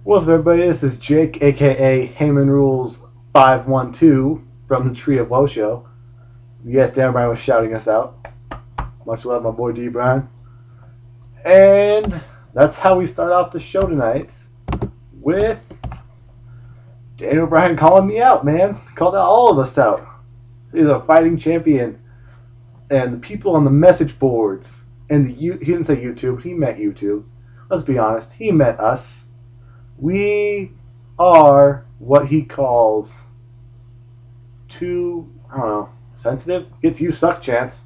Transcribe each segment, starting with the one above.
What's up, everybody? This is Jake, aka Heyman Rules 512 from the Tree of Woe show. Yes, Dan Bryan was shouting us out. Much love, my boy D. Bryan. And that's how we start off the show tonight with Daniel Bryan calling me out, man. Called out all of us out. He's a fighting champion. And the people on the message boards, and he didn't say YouTube, he meant YouTube. Let's be honest, he meant us. We are what he calls too, I don't know, sensitive. Gets you suck chance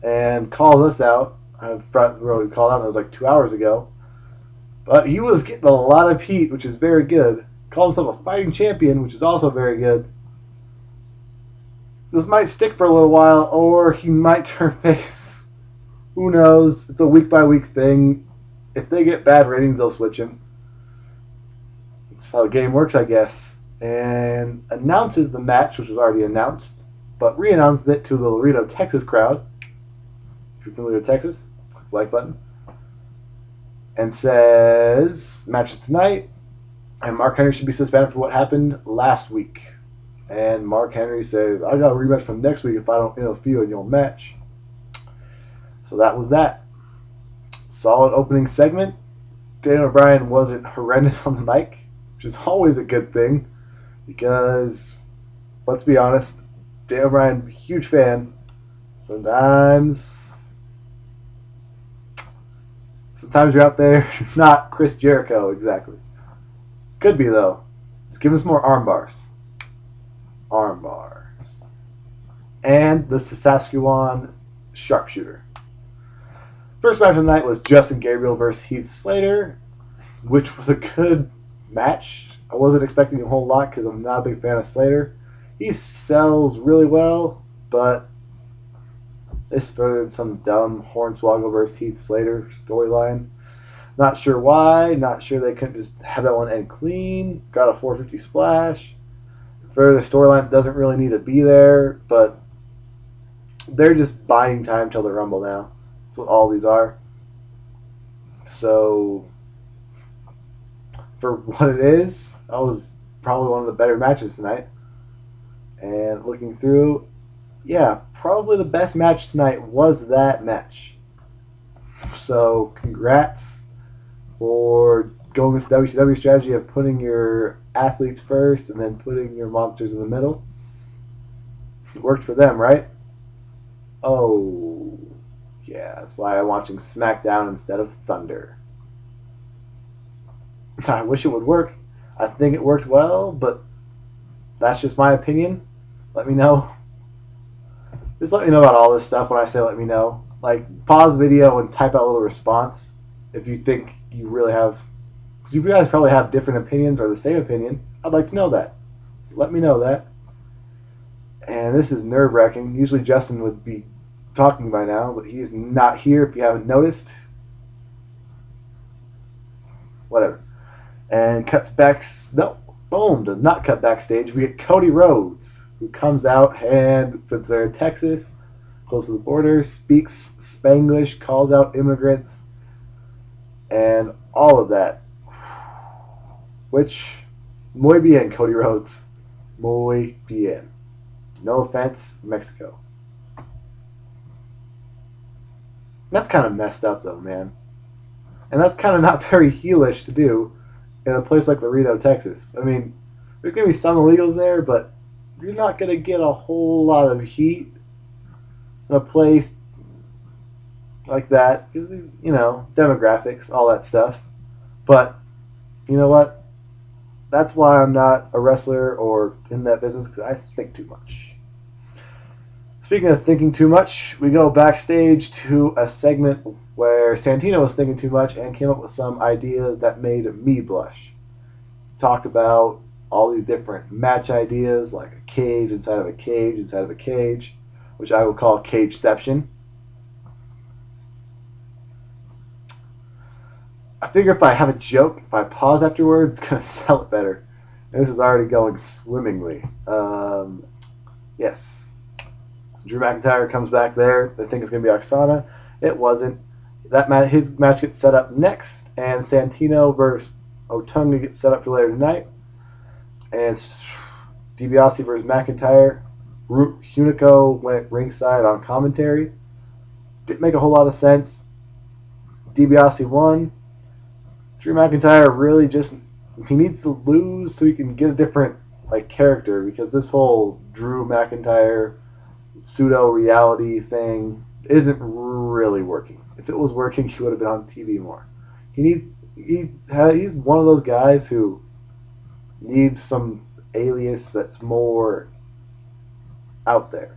and calls us out. I front row called out, it was like 2 hours ago. But he was getting a lot of heat, which is very good. Called himself a fighting champion, which is also very good. This might stick for a little while, or he might turn face. Who knows? It's a week by week thing. If they get bad ratings, they'll switch him. That's how the game works, I guess. And announces the match, which was already announced, but re-announces it to the Laredo, Texas crowd. If you're familiar with Texas, like button. And says, match is tonight, and Mark Henry should be suspended for what happened last week. And Mark Henry says, I got a rematch from next week if I don't interfere in your match. So that was that. Solid opening segment. Daniel Bryan wasn't horrendous on the mic, which is always a good thing because, let's be honest, Daniel Bryan, huge fan. Sometimes you're out there, not Chris Jericho exactly. Could be though. Just give us more arm bars. Arm bars. And the Saskatchewan sharpshooter. First match of the night was Justin Gabriel versus Heath Slater, which was a good match. I wasn't expecting a whole lot because I'm not a big fan of Slater. He sells really well, but they spurred some dumb Hornswoggle versus Heath Slater storyline. Not sure why. Not sure they couldn't just have that one end clean. Got a 450 splash. For the storyline, doesn't really need to be there, but they're just buying time till the Rumble now. That's what all these are. So, for what it is, that was probably one of the better matches tonight. And looking through, yeah, probably the best match tonight was that match. So, congrats for going with the WCW strategy of putting your athletes first and then putting your monsters in the middle. It worked for them, right? Oh, yeah, that's why I'm watching Smackdown instead of Thunder. I wish it would work. I think it worked well, but that's just my opinion. Let me know. Just let me know about all this stuff when I say let me know. Like, pause the video and type out a little response if you think you really have. Because you guys probably have different opinions or the same opinion. I'd like to know that. So let me know that. And this is nerve-wracking. Usually Justin would be talking by now, but he is not here if you haven't noticed. Whatever. And cuts back. No, boom, does not cut backstage. We get Cody Rhodes, who comes out and, since they're in Texas, close to the border, speaks Spanglish, calls out immigrants, and all of that. Which, muy bien, Cody Rhodes. Muy bien. No offense, Mexico. That's kind of messed up, though, man. And that's kind of not very heelish to do in a place like Laredo, Texas. I mean, there's going to be some illegals there, but you're not going to get a whole lot of heat in a place like that. Because, you know, demographics, all that stuff. But, you know what? That's why I'm not a wrestler or in that business, because I think too much. Speaking of thinking too much, we go backstage to a segment where Santino was thinking too much and came up with some ideas that made me blush. Talked about all these different match ideas, like a cage inside of a cage inside of a cage, which I will call cageception. I figure if I have a joke, if I pause afterwards, it's going to sell it better. And this is already going swimmingly. Yes. Drew McIntyre comes back there. They think it's going to be Oksana. It wasn't. His match gets set up next, and Santino versus Otunga gets set up for later tonight, and it's DiBiase versus McIntyre. Hunico went ringside on commentary. Didn't make a whole lot of sense. DiBiase won. Drew McIntyre really just he needs to lose so he can get a different character, because this whole Drew McIntyre pseudo reality thing isn't really working. If it was working, he would have been on TV more. He's one of those guys who needs some alias that's more out there,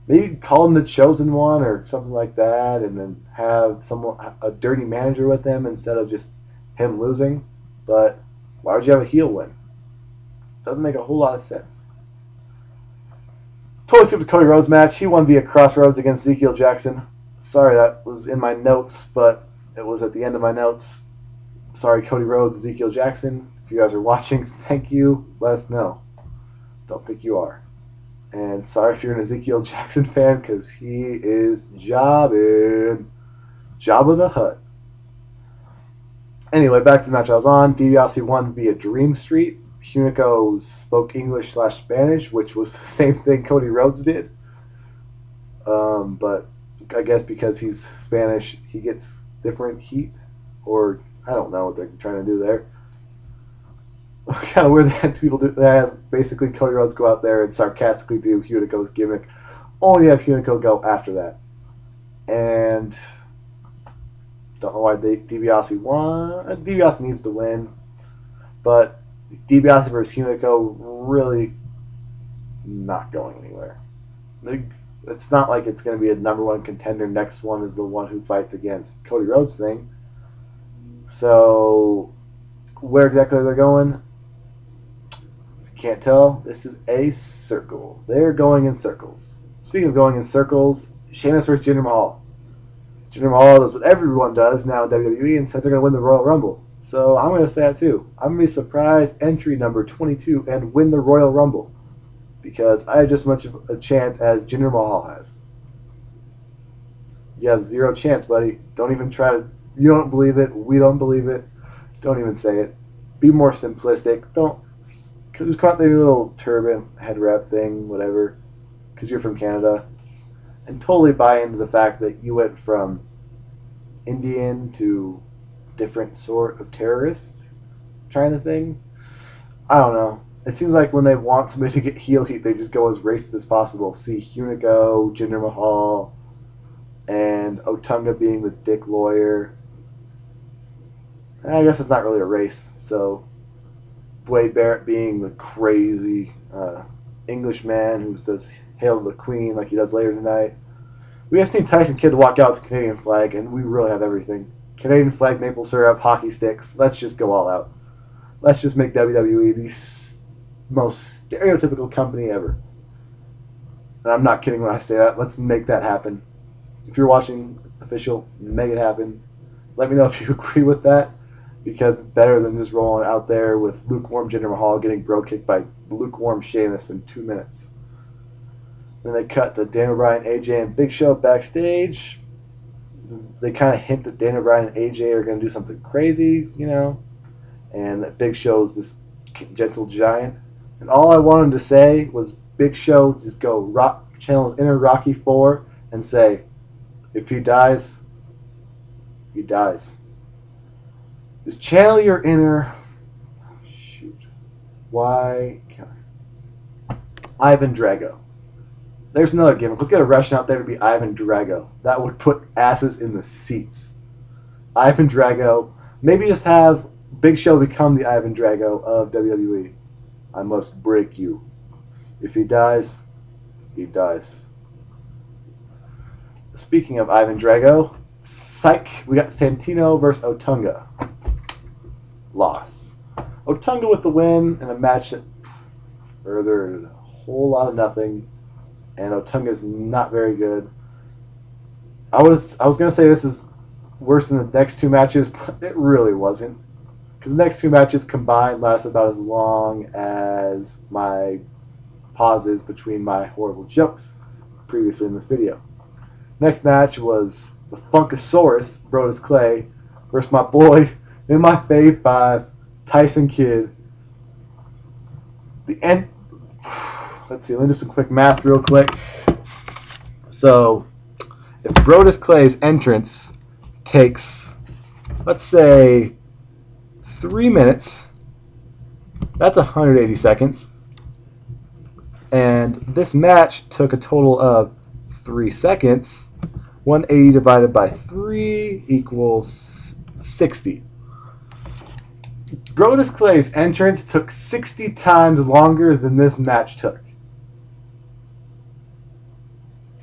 Maybe call him the chosen one or something like that, and then have a dirty manager with him instead of just him losing. But why would you have a heel win? Doesn't make a whole lot of sense. Totally skipped the Cody Rhodes match. He won via Crossroads against Ezekiel Jackson. Sorry, that was in my notes, but it was at the end of my notes. Sorry, Cody Rhodes, Ezekiel Jackson. If you guys are watching, thank you. Let us know. Don't think you are. And sorry if you're an Ezekiel Jackson fan, because he is jobbing. Jabba the Hutt. Anyway, back to the match I was on. DiBiase won via Dream Street. Hunico spoke English/Spanish, which was the same thing Cody Rhodes did. But I guess because he's Spanish, he gets different heat. Or I don't know what they're trying to do there. Kind of weird that people do that. Basically, Cody Rhodes go out there and sarcastically do Hunico's gimmick. Only have Hunico go after that. And don't know why DiBiase won. DiBiase needs to win. But DiBiase versus Hunico really not going anywhere. It's not like it's going to be a number one contender. Next one is the one who fights against Cody Rhodes thing. So where exactly they're going, can't tell. This is a circle. They're going in circles. Speaking of going in circles, Sheamus versus Jinder Mahal. Jinder Mahal does what everyone does now in WWE and says they're going to win the Royal Rumble. So I'm going to say that too. I'm going to be surprised entry number 22 and win the Royal Rumble, because I have just as much of a chance as Jinder Mahal has. You have zero chance, buddy. Don't even try to. You don't believe it. We don't believe it. Don't even say it. Be more simplistic. Don't. Just come out there, little turban, head wrap thing, whatever, because you're from Canada, and totally buy into the fact that you went from Indian to different sort of terrorist kind of thing. I don't know. It seems like when they want somebody to get heel heat, they just go as racist as possible. See Hunico, Jinder Mahal, and Otunga being the dick lawyer. I guess it's not really a race, so Wade Barrett being the crazy Englishman who says "Hail to the Queen" like he does later tonight. We have seen Tyson Kidd walk out with the Canadian flag, and we really have everything. Canadian flag, maple syrup, hockey sticks. Let's just go all out. Let's just make WWE the most stereotypical company ever. And I'm not kidding when I say that. Let's make that happen. If you're watching official, make it happen. Let me know if you agree with that, because it's better than just rolling out there with lukewarm Jinder Mahal getting bro kicked by lukewarm Sheamus in 2 minutes. Then they cut to Daniel Bryan, AJ, and Big Show backstage. They kind of hint that Daniel Bryan and AJ are going to do something crazy, and that Big Show's this gentle giant. And all I wanted to say was Big Show just channel his inner Rocky 4 and say, if he dies, he dies. Just channel your inner. Why can't I? Ivan Drago. There's another gimmick. Let's get a Russian out there to be Ivan Drago. That would put asses in the seats. Ivan Drago. Maybe just have Big Show become the Ivan Drago of WWE. I must break you. If he dies, he dies. Speaking of Ivan Drago, psych, we got Santino versus Otunga. Loss. Otunga with the win in a match that furthered a whole lot of nothing, and Otunga's not very good. I was gonna say this is worse than the next two matches, but it really wasn't, because the next two matches combined lasted about as long as my pauses between my horrible jokes previously in this video. Next match was the Funkasaurus, Brodus Clay, versus my boy In my fave 5, Tyson Kidd. The end. Let's see. Let me do some quick math real quick. So, if Brodus Clay's entrance takes, let's say, 3 minutes, that's 180 seconds. And this match took a total of 3 seconds. 180 divided by 3 equals 60. Brodus Clay's entrance took 60 times longer than this match took.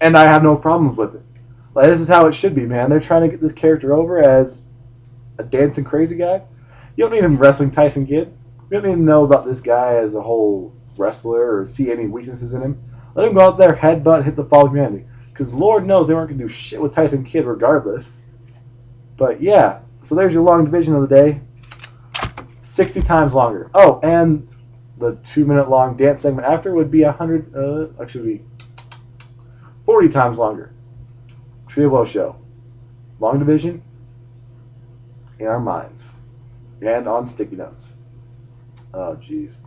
And I have no problems with it. Like, this is how it should be, man. They're trying to get this character over as a dancing crazy guy. You don't need him wrestling Tyson Kidd. You don't need to know about this guy as a whole wrestler or see any weaknesses in him. Let him go out there, headbutt, hit the fall of humanity. Because Lord knows they weren't going to do shit with Tyson Kidd regardless. But yeah, so there's your long division of the day. 60 times longer. Oh, and the 2-minute long dance segment after would be 40 times longer. Trio Woe Show. Long division in our minds. And on sticky notes. Oh, jeez.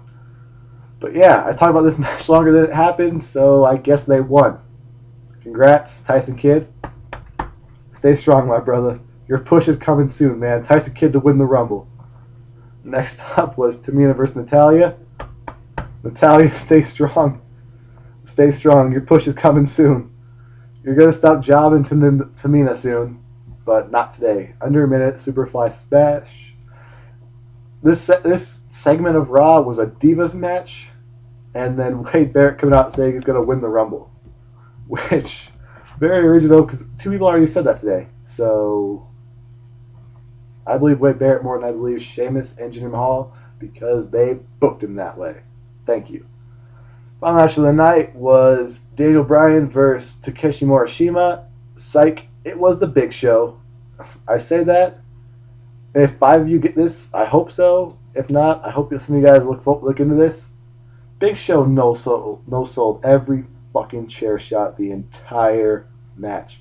But yeah, I talked about this match longer than it happened, so I guess they won. Congrats, Tyson Kidd. Stay strong, my brother. Your push is coming soon, man. Tyson Kidd to win the Rumble. Next up was Tamina versus Natalya. Natalya, stay strong. Stay strong. Your push is coming soon. You're going to stop jobbing to Tamina soon, but not today. Under a minute, Superfly Smash. This segment of Raw was a Divas match, and then Wade Barrett coming out saying he's going to win the Rumble. Which, very original, because 2 people already said that today. So, I believe Wade Barrett more than I believe Sheamus and Jinder Mahal, because they booked him that way. Thank you. Final match of the night was Daniel Bryan versus Takeshi Morishima. Psych, it was the Big Show. I say that. If 5 of you get this, I hope so. If not, I hope some of you guys look into this. Big Show no sold every fucking chair shot the entire match.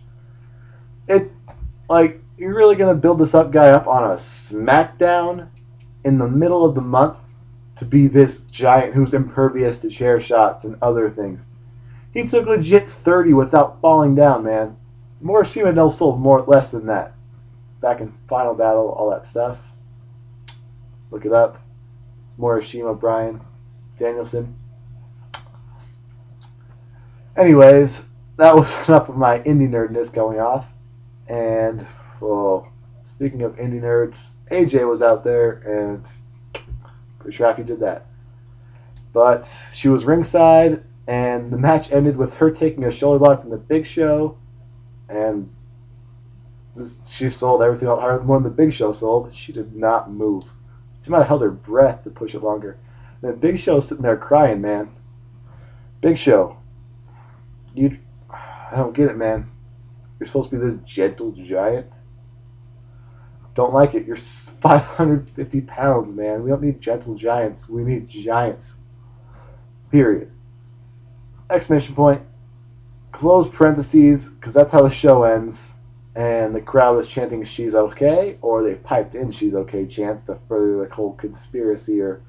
You're really gonna build this guy up on a Smackdown in the middle of the month to be this giant who's impervious to chair shots and other things. He took legit 30 without falling down, man. Morishima no sold less than that. Back in Final Battle, all that stuff. Look it up. Morishima, Bryan, Danielson. Anyways, that was enough of my indie nerdness going off. And, well, speaking of indie nerds, AJ was out there, and pretty sure Rocky did that. But she was ringside, and the match ended with her taking a shoulder block from the Big Show, and she sold everything harder than the Big Show sold. She did not move. She might have held her breath to push it longer. And the Big Show's sitting there crying, man. Big Show, I don't get it, man. You're supposed to be this gentle giant. Don't like it. You're 550 pounds, man. We don't need gentle giants. We need giants. Period. Exclamation point. Close parentheses, because that's how the show ends. And the crowd was chanting "She's okay," or they piped in "She's okay" chants to further the whole conspiracy, or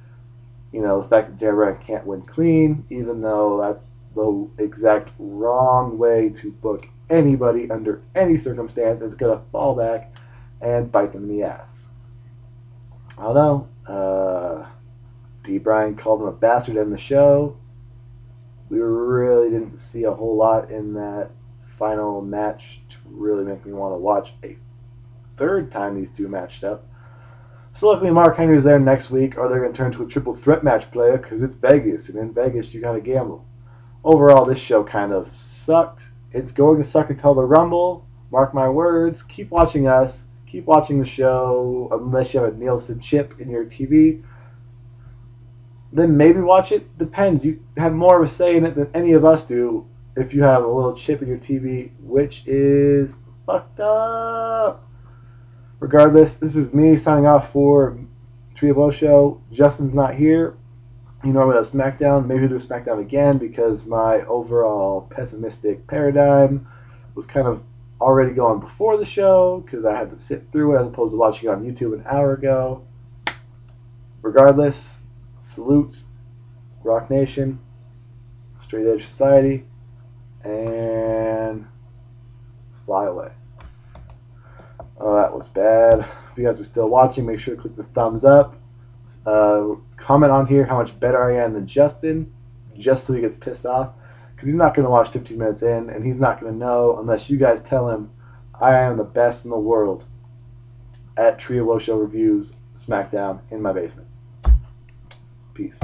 the fact that Daniel can't win clean, even though that's the exact wrong way to book anybody under any circumstance. It's gonna fall back and bite them in the ass. I don't know. D. Bryan called him a bastard in the show. We really didn't see a whole lot in that final match to really make me want to watch a third time these two matched up. So luckily Mark Henry's there next week, or they're going to turn into a triple threat match player because it's Vegas, and in Vegas you got to gamble. Overall, this show kind of sucked. It's going to suck until the Rumble. Mark my words. Keep watching us. Keep watching the show unless you have a Nielsen chip in your TV. Then maybe watch it. Depends. You have more of a say in it than any of us do if you have a little chip in your TV, which is fucked up. Regardless, this is me signing off for Trio Woe Show. Justin's not here. He normally does SmackDown. Maybe he'll do SmackDown again because my overall pessimistic paradigm was kind of already go on before the show because I had to sit through it as opposed to watching it on YouTube an hour ago. Regardless, salute, Rock Nation, Straight Edge Society, and fly away. Oh, that was bad. If you guys are still watching, make sure to click the thumbs up. Comment on here how much better I am than Justin, just so he gets pissed off. Because he's not going to watch 15 minutes in, and he's not going to know unless you guys tell him I am the best in the world at Trio Show Reviews Smackdown in my basement. Peace.